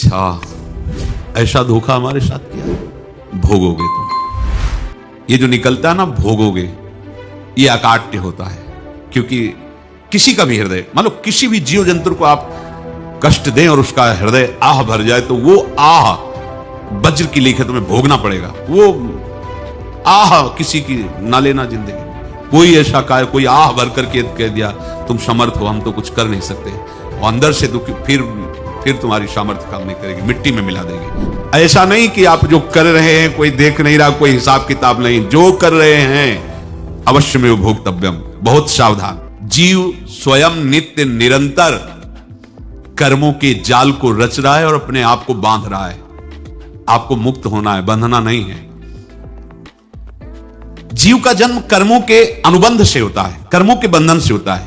अच्छा, ऐसा धोखा हमारे साथ किया, भोगोगे तुम। ये जो निकलता है ना भोगोगे, ये अकाट्य होता है। क्योंकि किसी का भी हृदय, मान लो किसी भी जीव जंतु को आप कष्ट दें और उसका हृदय आह भर जाए, तो वो आह वज्र की लीक है, तुम्हें भोगना पड़ेगा। वो आह किसी की ना लेना जिंदगी। कोई ऐसा कोई आह भर करके कह दिया तुम समर्थ हो, हम तो कुछ कर नहीं सकते, और अंदर से दुखी, फिर तुम्हारी सामर्थ्य काम नहीं करेगी, मिट्टी में मिला देगी। ऐसा नहीं कि आप जो कर रहे हैं कोई देख नहीं रहा, कोई हिसाब किताब नहीं, जो कर रहे हैं अवश्य में भोक्तव्यम। बहुत सावधान। जीव स्वयं नित्य निरंतर कर्मों के जाल को रच रहा है और अपने आप को बांध रहा है। आपको मुक्त होना है, बंधना नहीं है। जीव का जन्म कर्मों के अनुबंध से होता है, कर्मों के बंधन से होता है,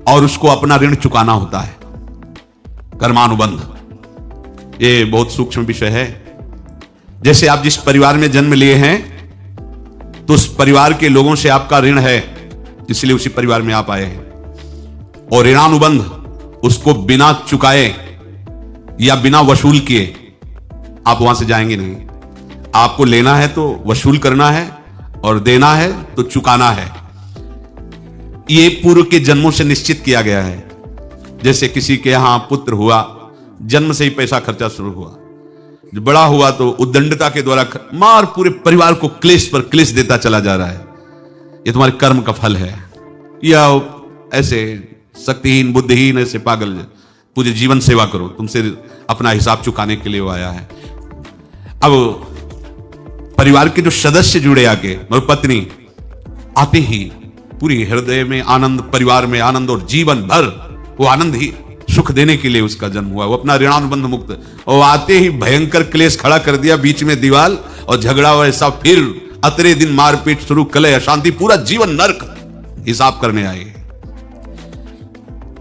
और उसको अपना ऋण चुकाना होता है। कर्मानुबंध ये बहुत सूक्ष्म विषय है। जैसे आप जिस परिवार में जन्म लिए हैं, तो उस परिवार के लोगों से आपका ऋण है, इसलिए उसी परिवार में आप आए हैं। और ऋणानुबंध, उसको बिना चुकाए या बिना वसूल किए आप वहां से जाएंगे नहीं। आपको लेना है तो वसूल करना है, और देना है तो चुकाना है। ये पूर्व के जन्मों से निश्चित किया गया है। जैसे किसी के यहां पुत्र हुआ, जन्म से ही पैसा खर्चा शुरू हुआ, जो बड़ा हुआ तो उद्दंडता के द्वारा मार पूरे परिवार को क्लेश पर क्लेश देता चला जा रहा है। ये तुम्हारे कर्म का फल है। या ऐसे शक्तिहीन बुद्धिहीन ऐसे पागल पूरे जीवन सेवा करो, तुमसे अपना हिसाब चुकाने के लिए वो आया है। अब परिवार के जो सदस्य जुड़े आके, और पत्नी आते ही पूरी हृदय में आनंद, परिवार में आनंद, और जीवन भर वो आनंद ही सुख देने के लिए उसका जन्म हुआ। वो अपना ऋणानुबंध मुक्त, और आते ही भयंकर क्लेश खड़ा कर दिया, बीच में दीवार और झगड़ा वैसा, फिर अतरे दिन मारपीट शुरू, कलह अशांति, पूरा जीवन नरक हिसाब करने आए।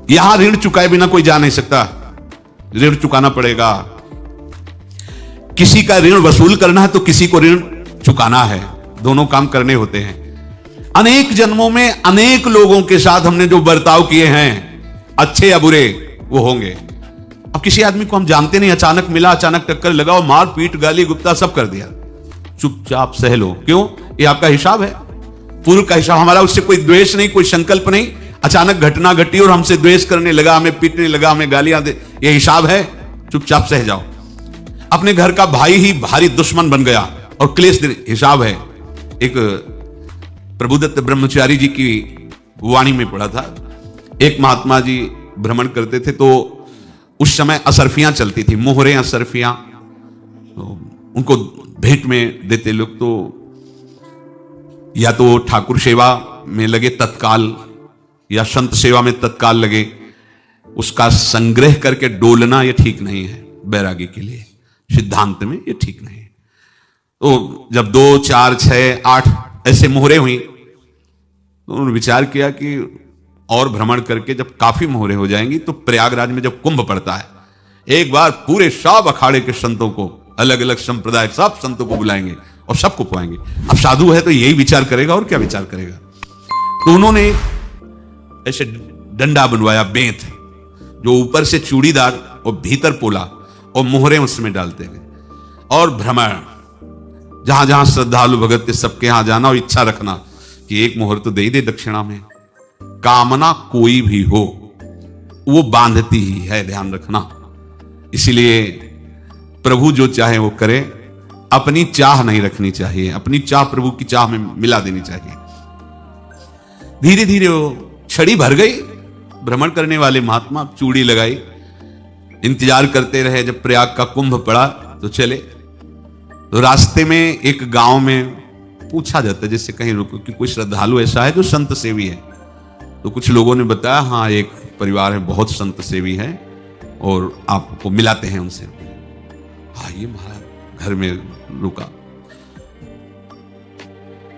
यहां ऋण चुकाए बिना कोई जा नहीं सकता, ऋण चुकाना पड़ेगा। किसी का ऋण वसूल करना है तो किसी को ऋण चुकाना है, दोनों काम करने होते हैं। अनेक जन्मों में अनेक लोगों के साथ हमने जो बर्ताव किए हैं, अच्छे या बुरे, वो होंगे। अब किसी आदमी को हम जानते नहीं, अचानक मिला, अचानक टक्कर लगाओ, मार पीट गाली गुप्ता सब कर दिया, चुपचाप सह लो। क्यों? ये आपका हिसाब है, पूर्व का हिसाब। हमारा उससे कोई द्वेष नहीं, कोई संकल्प नहीं। अचानक घटना घटी और हमसे द्वेष करने लगा, हमें पीटने लगा, हमें गालियां दे, ये हिसाब है, चुपचाप सह जाओ। अपने घर का भाई ही भारी दुश्मन बन गया और क्लेश, हिसाब है। एक प्रभुदत्त ब्रह्मचारी जी की वाणी में पढ़ा था, एक महात्मा जी भ्रमण करते थे, तो उस समय असरफियां चलती थी, मोहरे असरफियां, तो उनको भेंट में देते लोग। तो या तो ठाकुर सेवा में लगे तत्काल, या संत सेवा में तत्काल लगे। उसका संग्रह करके डोलना ये ठीक नहीं है, बैरागी के लिए सिद्धांत में ये ठीक नहीं है। तो जब 2, 4, 6, 8 ऐसे मोहरे हुई, तो उन्होंने विचार किया कि और भ्रमण करके जब काफी मोहरे हो जाएंगी, तो प्रयागराज में जब कुंभ पड़ता है, एक बार पूरे सब अखाड़े के संतों को, अलग अलग संप्रदाय सब संतों को बुलाएंगे और सबको पाएंगे। अब साधु है तो यही विचार करेगा, और क्या विचार करेगा। तो उन्होंने ऐसे डंडा बनवाया, बेंत, जो ऊपर से चूड़ीदार और भीतर पोला, और मोहरे उसमें डालते गए। और भ्रमण, जहां जहां श्रद्धालु भगत थे सबके यहां जाना, और इच्छा रखना कि एक मोहर तो दे ही दे दक्षिणा में। कामना कोई भी हो वो बांधती ही है, ध्यान रखना। इसीलिए प्रभु जो चाहे वो करे, अपनी चाह नहीं रखनी चाहिए, अपनी चाह प्रभु की चाह में मिला देनी चाहिए। धीरे धीरे वो छड़ी भर गई। भ्रमण करने वाले महात्मा चूड़ी लगाई, इंतजार करते रहे। जब प्रयाग का कुंभ पड़ा तो चले। तो रास्ते में एक गांव में पूछा जाता है, जैसे कहीं रुको कि कोई श्रद्धालु ऐसा है जो संत सेवी है। तो कुछ लोगों ने बताया, हाँ एक परिवार है बहुत संत सेवी है, और आपको मिलाते हैं उनसे। हाँ, ये महाराज घर में रुका,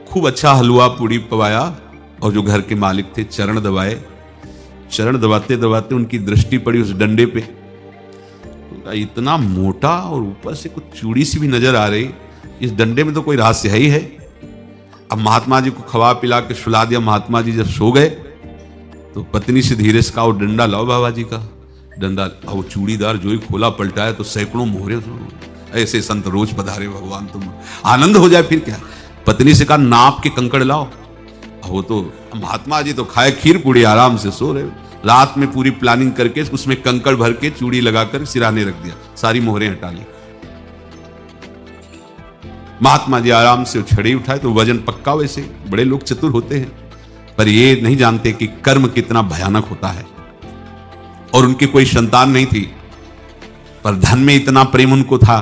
खूब अच्छा हलवा पूड़ी पवाया, और जो घर के मालिक थे चरण दबाए। चरण दबाते दबाते उनकी दृष्टि पड़ी उस डंडे पे, इतना मोटा और ऊपर से कुछ चूड़ी सी भी नजर आ रही, इस डंडे में तो कोई रहस्य है ही है। अब महात्मा जी को खवा पिला के सुला दिया। महात्मा जी जब सो गए तो पत्नी से धीरे से कहा, वो डंडा लाओ बाबा जी का, डंडा, वो चूड़ीदार जो ही खोला पलटाया तो सैकड़ों मोहरे। ऐसे संत रोज पधारे भगवान, तुम आनंद हो जाए फिर क्या। पत्नी से कहा नाप के कंकड़ लाओ। वो तो महात्मा जी तो खाए खीर पूड़ी, आराम से सो रहे। रात में पूरी प्लानिंग करके उसमें कंकड़ भर के चूड़ी लगाकर सिराने रख दिया, सारी मोहरें हटा ली। महात्मा जी आराम से छड़ी उठाए तो वजन पक्का। वैसे बड़े लोग चतुर होते हैं, पर ये नहीं जानते कि कर्म कितना भयानक होता है। और उनकी कोई संतान नहीं थी, पर धन में इतना प्रेम उनको था।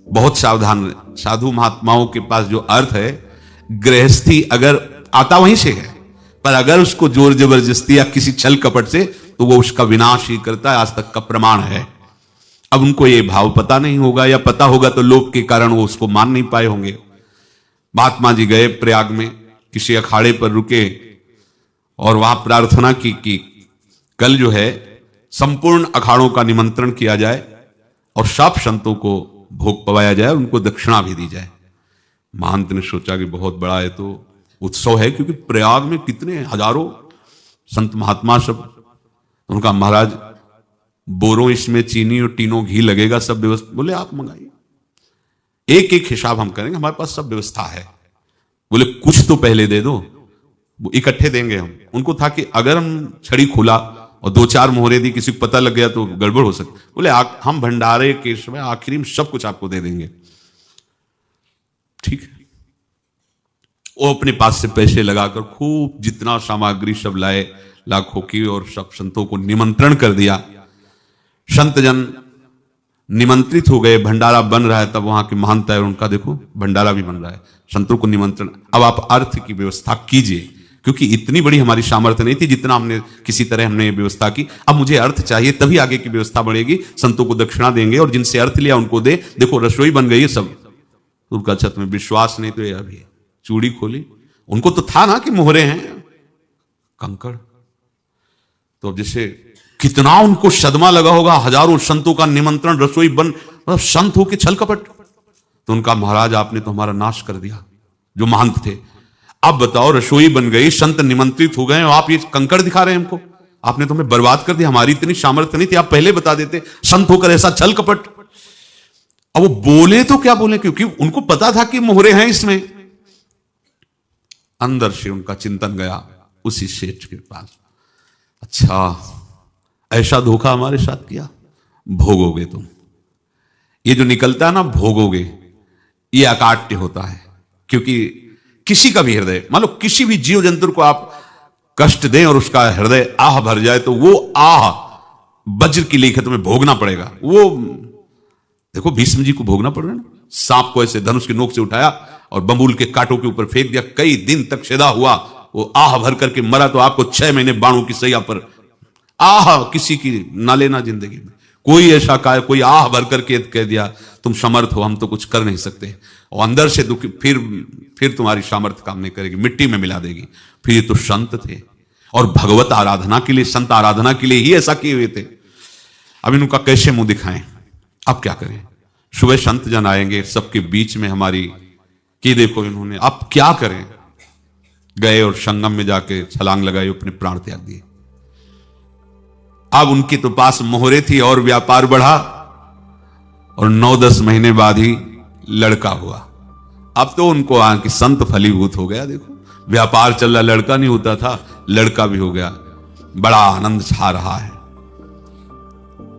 बहुत सावधान साधु महात्माओं के पास जो अर्थ है, गृहस्थी अगर आता वहीं से है, पर अगर उसको जोर जबरदस्ती या किसी छल कपट से, तो वो उसका विनाश ही करता है। आज तक का प्रमाण है। अब उनको ये भाव पता नहीं होगा, या पता होगा तो लोभ के कारण वो उसको मान नहीं पाए होंगे। महात्मा जी गए प्रयाग में, किसी अखाड़े पर रुके और वहां प्रार्थना की कि कल जो है संपूर्ण अखाड़ों का निमंत्रण किया जाए और सब संतों को भोग पवाया जाए, उनको दक्षिणा भी दी जाए। महंत ने सोचा कि बहुत बड़ा है तो उत्सव है, क्योंकि प्रयाग में कितने हजारों संत महात्मा सब। उनका महाराज बोरों इसमें चीनी और टीनों घी लगेगा, सब व्यवस्था। बोले आप मंगाइए, एक एक हिसाब हम करेंगे, हमारे पास सब व्यवस्था है। बोले कुछ तो पहले दे दो, वो इकट्ठे देंगे हम। उनको था कि अगर हम छड़ी खुला और दो चार मोहरे दी, किसी को पता लग गया तो गड़बड़ हो सकती। बोले हम भंडारे के समय आखिरी में सब कुछ आपको दे देंगे। ठीक है। वो अपने पास से पैसे लगाकर खूब जितना सामग्री सब लाए, लाखों की, और सब संतों को निमंत्रण कर दिया। संत जन निमंत्रित हो गए, भंडारा बन रहा है। तब वहां के महंत है, उनका देखो भंडारा भी बन रहा है, संतों को निमंत्रण। अब आप अर्थ की व्यवस्था कीजिए, क्योंकि इतनी बड़ी हमारी सामर्थ्य नहीं थी जितना हमने किसी तरह हमने व्यवस्था की। अब मुझे अर्थ चाहिए, तभी आगे की व्यवस्था बढ़ेगी। संतों को दक्षिणा देंगे और जिनसे अर्थ लिया उनको दे। देखो रसोई बन गई है सब। उनका अच्छा तुम्हें विश्वास नहीं तो ये अभी चूड़ी खोली, उनको तो था ना कि मोहरे हैं कंकड़। तो अब जैसे कितना उनको सदमा लगा होगा, हजारों संतों का निमंत्रण, रसोई बन, मतलब संत हो के छल कपट। तो उनका महाराज आपने तो हमारा नाश कर दिया, जो महंत थे। अब बताओ रसोई बन गई, संत निमंत्रित हो गए, और आप ये कंकड़ दिखा रहे हैं हमको। आपने तो हमें बर्बाद कर दिया, हमारी इतनी सामर्थ्य नहीं थी, आप पहले बता देते। संत होकर ऐसा छल कपट। अब वो बोले तो क्या बोले, क्योंकि उनको पता था कि मोहरे हैं इसमें। अंदर से उनका चिंतन गया उसी सेठ के पास, अच्छा ऐसा धोखा हमारे साथ किया, भोगोगे तुम। ये जो निकलता है ना भोगोगे, ये अकाट्य होता है। क्योंकि किसी का भी हृदय, मान लो किसी भी जीव जंतु को आप कष्ट दें और उसका हृदय आह भर जाए, तो वो आह वज्र की लेखत में भोगना पड़ेगा। वो देखो भीष्म जी को भोगना पड़ रहा है ना। सांप को ऐसे धनुष की नोक से उठाया और बबूल के कांटों के ऊपर फेंक दिया, कई दिन तक सेदा हुआ, वो आह भर करके मरा। तो आपको 6 महीने बाणों की सैया पर आह किसी की ना लेना जिंदगी में। कोई ऐसा कहा, कोई आह भर करके कह दिया तुम समर्थ हो, हम तो कुछ कर नहीं सकते, और अंदर से दुखी, फिर तुम्हारी सामर्थ्य काम नहीं करेगी, मिट्टी में मिला देगी। फिर ये तो संत थे, और भगवत आराधना के लिए, संत आराधना के लिए ही ऐसा किए हुए थे। अब इनका कैसे मुंह दिखाएं, अब क्या करें। सुबह संत जन आएंगे, सबके बीच में हमारी कि देखो इन्होंने, अब क्या करें। गए और संगम में जाके छलांग लगाई, अपने प्राण त्याग दिए। अब उनके तो पास मोहरे थी और व्यापार बढ़ा, और 9-10 महीने बाद ही लड़का हुआ। अब तो उनको कि संत फलीभूत हो गया। देखो व्यापार चल रहा, लड़का नहीं होता था, लड़का भी हो गया। बड़ा आनंद छा रहा है।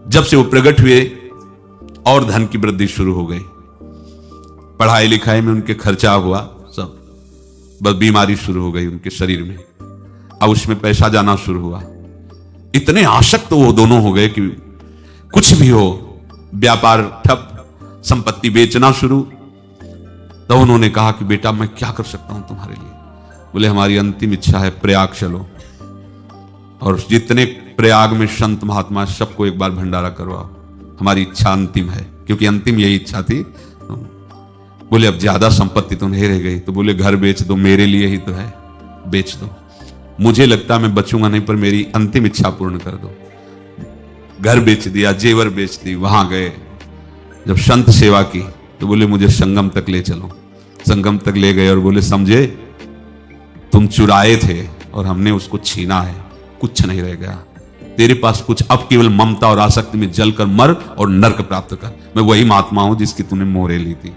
जब से वो प्रकट हुए और धन की वृद्धि शुरू हो गई। पढ़ाई लिखाई में उनके खर्चा हुआ सब, बस बीमारी शुरू हो गई उनके शरीर में। अब उसमें पैसा जाना शुरू हुआ। इतने आसक्त वो दोनों हो गए कि कुछ भी हो, व्यापार ठप, संपत्ति बेचना शुरू। तो उन्होंने कहा कि बेटा मैं क्या कर सकता हूं तुम्हारे लिए। बोले हमारी अंतिम इच्छा है, प्रयाग चलो और जितने प्रयाग में संत महात्मा सबको एक बार भंडारा करवाओ। हमारी इच्छा अंतिम है, क्योंकि अंतिम यही इच्छा थी। बोले अब ज्यादा संपत्ति तो नहीं रह गई। तो बोले घर बेच दो, मेरे लिए ही तो है, बेच दो। मुझे लगता मैं बचूंगा नहीं, पर मेरी अंतिम इच्छा पूर्ण कर दो। घर बेच दिया, जेवर बेच दी। वहां गए, जब संत सेवा की तो बोले मुझे संगम तक ले चलो। संगम तक ले गए और बोले समझे तुम चुराए थे और हमने उसको छीना है, कुछ नहीं रह गया। तेरे पास कुछ, अब केवल ममता और आसक्ति में जलकर मर और नरक प्राप्त कर। मैं वही महात्मा हूं जिसकी तूने मोहरे ली थी,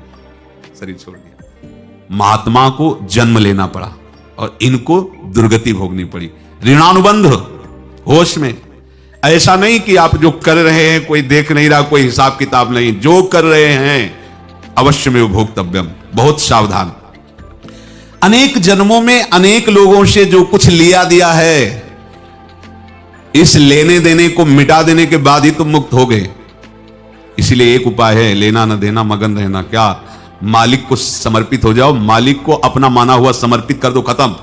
शरीर छोड़ दिया। महात्मा को जन्म लेना पड़ा और इनको दुर्गति भोगनी पड़ी। ऋणानुबंध होश में, ऐसा नहीं कि आप जो कर रहे हैं कोई देख नहीं रहा, कोई हिसाब किताब नहीं, जो कर रहे हैं अवश्य में भोक्तव्यम, बहुत सावधान। अनेक जन्मों में अनेक लोगों से जो कुछ लिया दिया है, इस लेने देने को मिटा देने के बाद ही तुम मुक्त हो गए। इसलिए एक उपाय है, लेना न देना, मगन रहना। क्या? मालिक को समर्पित हो जाओ, मालिक को अपना माना हुआ समर्पित कर दो, खत्म।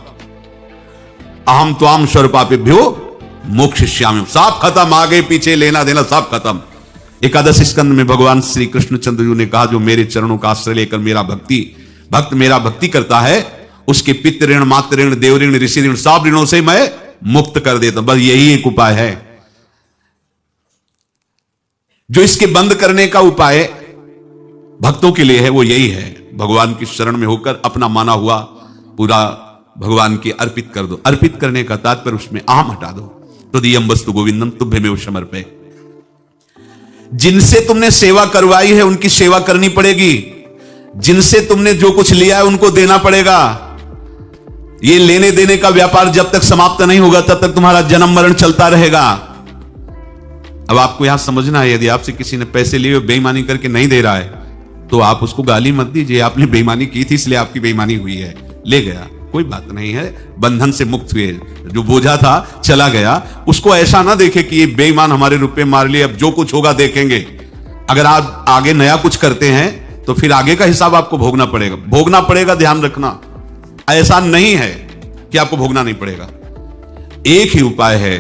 अहम त्वाम स्वरूपापेभ्यो मोक्षयिष्यामि, सब खत्म, आगे पीछे लेना देना सब खत्म। एकादश स्कंद में भगवान श्री कृष्ण चंद्र जी ने कहा, जो मेरे चरणों का आश्रय लेकर भक्त मेरा भक्ति करता है, उसके पितृ ऋण, मातृ ऋण, देव ऋण, ऋषि ऋण, सब ऋणों से मैं मुक्त कर देता हूं। बस यही एक उपाय है जो इसके बंद करने का उपाय भक्तों के लिए है, वो यही है, भगवान की शरण में होकर अपना माना हुआ पूरा भगवान की अर्पित कर दो। अर्पित करने का तात्पर्य उसमें अहम हटा दो। तो दियम वस्तु गोविंदम तुभ्यमेव समर्पये। जिनसे तुमने सेवा करवाई है उनकी सेवा करनी पड़ेगी, जिनसे तुमने जो कुछ लिया है उनको देना पड़ेगा। ये लेने देने का व्यापार जब तक समाप्त नहीं होगा तब तक तुम्हारा जन्म मरण चलता रहेगा। अब आपको यहां समझना है, यदि आपसे किसी ने पैसे लिए बेईमानी करके नहीं दे रहा है तो आप उसको गाली मत दीजिए, आपने बेईमानी की थी इसलिए आपकी बेईमानी हुई है, ले गया, कोई बात नहीं है, बंधन से मुक्त हुए, जो बोझा था चला गया। उसको ऐसा ना देखे कि ये बेईमान हमारे रुपए मार लिए, अब जो कुछ होगा देखेंगे। अगर आप आगे नया कुछ करते हैं तो फिर आगे का हिसाब आपको भोगना पड़ेगा, ध्यान रखना। ऐसा नहीं है कि आपको भोगना नहीं पड़ेगा। एक ही उपाय है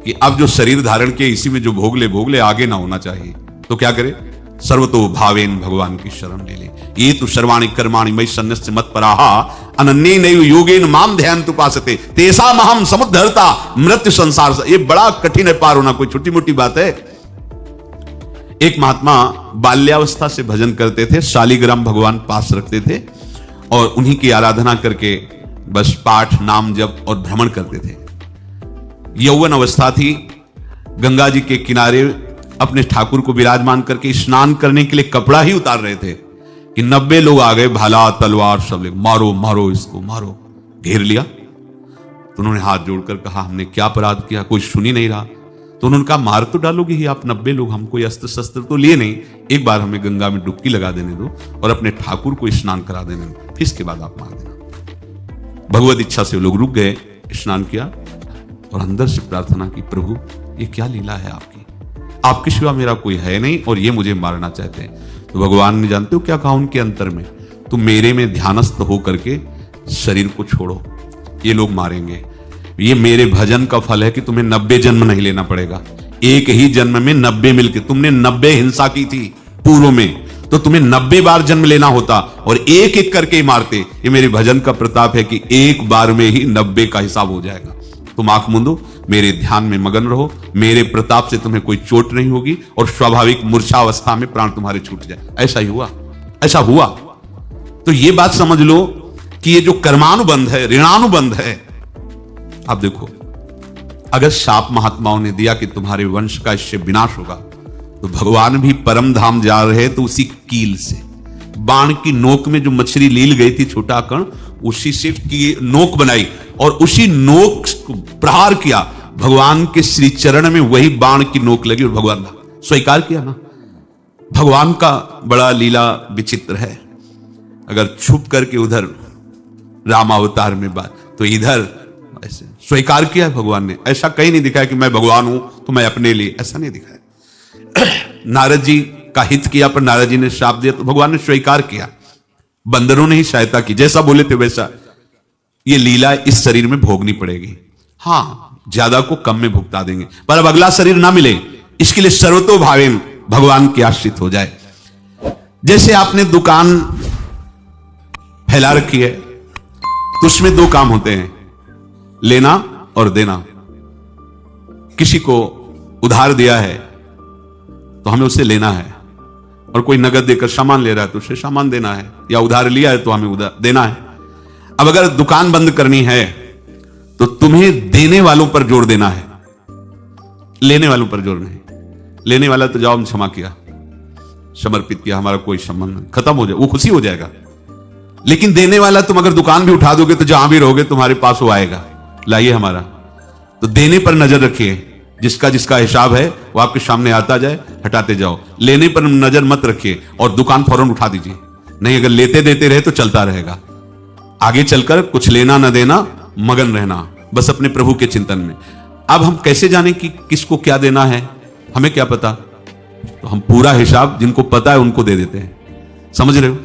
कि अब जो शरीर धारण किए इसी में जो भोग ले, आगे ना होना चाहिए। तो क्या करे? सर्वतो भावेन भगवान की शरण ले ले। ये तो सर्वाणि कर्माणि मयि सन्न्यस्य मत्पराः अनन्येनैव योगेन माम ध्यायन्तु उपासते तेषामहं समुद्धर्ता मृत्यु संसार से। ये बड़ा कठिन है पार होना, कोई छोटी मोटी बात है। एक महात्मा बाल्यावस्था से भजन करते थे, शालिग्राम भगवान पास रखते थे और उन्हीं की आराधना करके बस पाठ, नाम, जप और भ्रमण करते थे। यौवन अवस्था थी, गंगा जी के किनारे अपने ठाकुर को विराजमान करके स्नान करने के लिए कपड़ा ही उतार रहे थे कि 90 लोग आ गए, भाला तलवार सब लेकर, मारो मारो इसको मारो, घेर लिया। तो उन्होंने हाथ जोड़कर कहा, हमने क्या अपराध किया? कोई सुन ही नहीं रहा। तो उन्होंने कहा, मार तो डालोगे ही आप 90 लोग, हम कोई अस्त्र शस्त्र तो लिए नहीं, एक बार हमें गंगा में डुबकी लगा देने दो और अपने ठाकुर को स्नान करा देने दो, फिर इसके बाद आप मार देना। भगवत इच्छा से वो लोग रुक गए, स्नान किया और अंदर से प्रार्थना की, प्रभु ये क्या लीला है आपके सिवा मेरा कोई है नहीं और ये मुझे मारना चाहते हैं। तो भगवान ने, जानते हो क्या कहा उनके अंतर में? तुम मेरे में ध्यानस्थ हो करके शरीर को छोड़ो, ये लोग मारेंगे। ये मेरे भजन का फल है कि तुम्हें 90 जन्म नहीं लेना पड़ेगा। एक ही जन्म में 90 मिलके, तुमने 90 हिंसा की थी पूर्व में, तो तुम्हें 90 बार जन्म लेना होता और एक एक करके ही मारते। ये मेरे भजन का प्रताप है कि एक बार में ही 90 का हिसाब हो जाएगा। तुम आंख मूंदो, मेरे ध्यान में मगन रहो, मेरे प्रताप से तुम्हें कोई चोट नहीं होगी और स्वाभाविक मूर्छावस्था में प्राण तुम्हारे छूट जाए। ऐसा ही हुआ, ऐसा हुआ। तो ये बात समझ लो कि ये जो कर्मानुबंध है, ऋणानुबंध है। अब देखो, अगर शाप महात्माओं ने दिया कि तुम्हारे वंश का इससे विनाश होगा, तो भगवान भी परम धाम जा रहे तो उसी कील से, बाण की नोक में जो मछली लील गई थी, छोटा कण, उसी से की नोक बनाई और उसी नोक को प्रहार किया। भगवान के श्री चरण में वही बाण की नोक लगी और भगवान स्वीकार किया ना। भगवान का बड़ा लीला विचित्र है। अगर छुप करके उधर रामावतार में बात, तो इधर ऐसे स्वीकार किया है भगवान ने। ऐसा कहीं नहीं दिखाया कि मैं भगवान हूं तो मैं अपने लिए, ऐसा नहीं दिखाया। नारद जी का हित किया पर नारद जी ने श्राप दिया तो भगवान ने स्वीकार किया। बंदरों ने ही सहायता की, जैसा बोले थे वैसा। ये लीला इस शरीर में भोगनी पड़ेगी। हां, ज्यादा को कम में भुगता देंगे, पर अब अगला शरीर ना मिले इसके लिए सर्वतो भावेन भगवान के आश्रित हो जाए। जैसे आपने दुकान फैला रखी है तो उसमें दो काम होते हैं, लेना और देना। किसी को उधार दिया है तो हमें उसे लेना है, और कोई नगद देकर सामान ले रहा है तो उसे सामान देना है, या उधार लिया है तो हमें उधार देना है। अब अगर दुकान बंद करनी है तो तुम्हें देने वालों पर जोर देना है, लेने वालों पर जोर नहीं। लेने वाला तो जाओ, हम क्षमा किया, समर्पित किया, हमारा कोई संबंध नहीं, खत्म हो जाए, वो खुशी हो जाएगा। लेकिन देने वाला, तुम अगर दुकान भी उठा दोगे तो जहां भी रहोगे तुम्हारे पास वो आएगा, लाइए हमारा। तो देने पर नजर रखिए, जिसका जिसका हिसाब है वो आपके सामने आता जाए, हटाते जाओ। लेने पर नजर मत रखिए और दुकान फौरन उठा दीजिए, नहीं, अगर लेते देते रहे तो चलता रहेगा। आगे चलकर कुछ लेना न देना, मगन रहना बस अपने प्रभु के चिंतन में। अब हम कैसे जाने कि किसको क्या देना है, हमें क्या पता? तो हम पूरा हिसाब जिनको पता है उनको दे देते हैं, समझ रहे हो?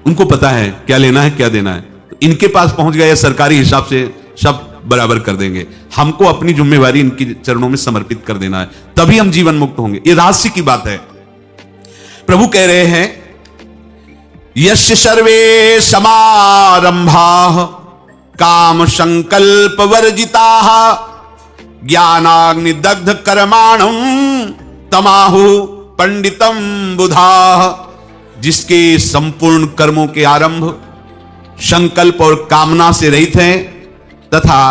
उनको पता है क्या लेना है क्या देना है, तो इनके पास पहुंच गया, सरकारी हिसाब से सब बराबर कर देंगे। हमको अपनी जिम्मेवारी इनके चरणों में समर्पित कर देना है, तभी हम जीवन मुक्त होंगे। ये रहस्य की बात है। प्रभु कह रहे हैं, यस्य सर्वे समारंभा काम संकल्प वर्जिता ज्ञानाग्नि दग्ध कर्माणं तमाहु पंडितम बुधा। जिसके संपूर्ण कर्मों के आरंभ संकल्प और कामना से रहित हैं, तथा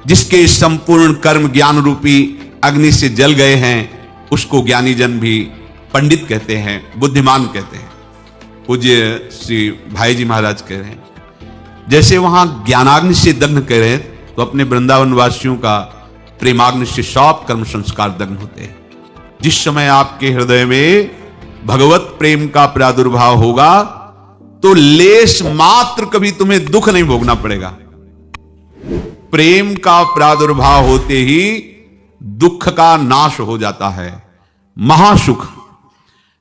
जिसके संपूर्ण कर्म ज्ञान रूपी अग्नि से जल गए हैं, उसको ज्ञानी जन भी पंडित कहते हैं, बुद्धिमान कहते हैं। पूज्य श्री भाई जी महाराज कह रहे हैं, जैसे वहां ज्ञानाग्नि से दग्न कह रहे हैं, तो अपने वृंदावन वासियों का प्रेमाग्नि से सब कर्म संस्कार दग्न होते हैं। जिस समय आपके हृदय में भगवत प्रेम का प्रादुर्भाव होगा, तो लेश मात्र कभी तुम्हें दुख नहीं भोगना पड़ेगा। प्रेम का प्रादुर्भाव होते ही दुख का नाश हो जाता है, महासुख।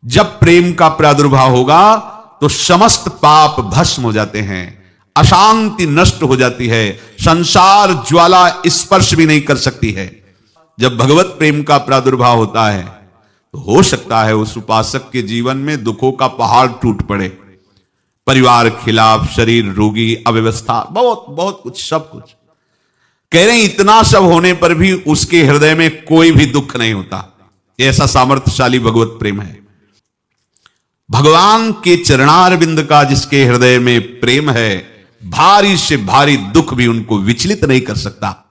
जब प्रेम का प्रादुर्भाव होगा तो समस्त पाप भस्म हो जाते हैं, अशांति नष्ट हो जाती है, संसार ज्वाला स्पर्श भी नहीं कर सकती है। जब भगवत प्रेम का प्रादुर्भाव होता है तो हो सकता है उस उपासक के जीवन में दुखों का पहाड़ टूट पड़े, परिवार खिलाफ, शरीर रोगी, अव्यवस्था, बहुत बहुत कुछ, सब कुछ। कह रहे हैं इतना सब होने पर भी उसके हृदय में कोई भी दुख नहीं होता। ऐसा सामर्थ्यशाली भगवत प्रेम है। भगवान के चरणारविंद का जिसके हृदय में प्रेम है, भारी से भारी दुख भी उनको विचलित नहीं कर सकता।